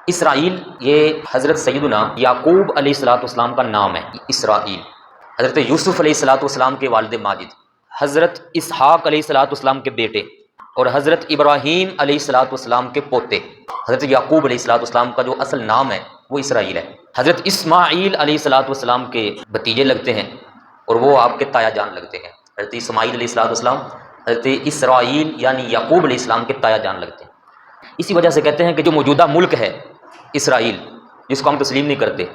اسرائیل یہ حضرت سیدنا یعقوب علیہ السلام کا نام ہے۔ اسرائیل حضرت یوسف علیہ السلام کے والد ماجد، حضرت اسحاق علیہ السلام کے بیٹے اور حضرت ابراہیم علیہ السلام کے پوتے حضرت یعقوب علیہ السلام کا جو اصل نام ہے وہ اسرائیل ہے۔ حضرت اسماعیل علیہ السلام کے بھتیجے لگتے ہیں اور وہ آپ کے تایا جان لگتے ہیں۔ حضرت اسماعیل علیہ السلام حضرت اسرائیل یعنی یعقوب علیہ السلام کے تایا جان لگتے ہیں۔ اسی وجہ سے کہتے ہیں کہ جو موجودہ ملک ہے اسرائیل، جس کو ہم تسلیم نہیں کرتے،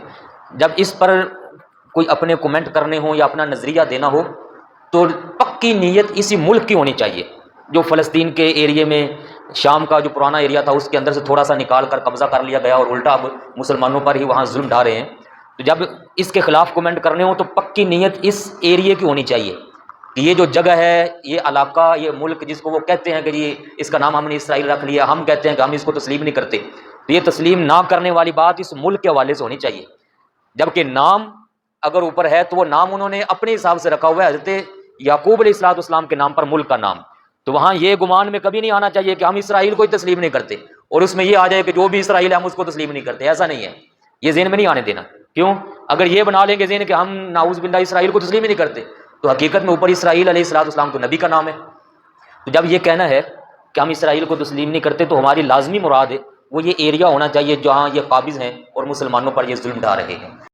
جب اس پر کوئی اپنے کومنٹ کرنے ہوں یا اپنا نظریہ دینا ہو تو پکی نیت اسی ملک کی ہونی چاہیے جو فلسطین کے ایریے میں، شام کا جو پرانا ایریا تھا اس کے اندر سے تھوڑا سا نکال کر قبضہ کر لیا گیا اور الٹا اب مسلمانوں پر ہی وہاں ظلم ڈھا رہے ہیں۔ تو جب اس کے خلاف کومنٹ کرنے ہوں تو پکی نیت اس ایریے کی ہونی چاہیے کہ یہ جو جگہ ہے، یہ علاقہ، یہ ملک جس کو وہ کہتے ہیں کہ یہ اس کا نام ہم نے اسرائیل رکھ لیا، ہم کہتے ہیں کہ ہم اس کو تسلیم نہیں کرتے، تو یہ تسلیم نہ کرنے والی بات اس ملک کے حوالے سے ہونی چاہیے۔ جبکہ نام اگر اوپر ہے تو وہ نام انہوں نے اپنے حساب سے رکھا ہوا ہے، حضرت یعقوب علیہ السلام کے نام پر ملک کا نام، تو وہاں یہ گمان میں کبھی نہیں آنا چاہیے کہ ہم اسرائیل کو ہی تسلیم نہیں کرتے اور اس میں یہ آ جائے کہ جو بھی اسرائیل ہے ہم اس کو تسلیم نہیں کرتے۔ ایسا نہیں ہے، یہ ذہن میں نہیں آنے دینا۔ کیوں؟ اگر یہ بنا لیں گے ذہن کہ ہم نعوذ باللہ اسرائیل کو تسلیم ہی نہیں کرتے، تو حقیقت میں اوپر اسرائیل علیہ السلام تو نبی کا نام ہے۔ تو جب یہ کہنا ہے کہ ہم اسرائیل کو تسلیم نہیں کرتے تو ہماری لازمی مراد ہے وہ یہ ایریا ہونا چاہیے جہاں یہ قابض ہیں اور مسلمانوں پر یہ ظلم ڈھا رہے ہیں۔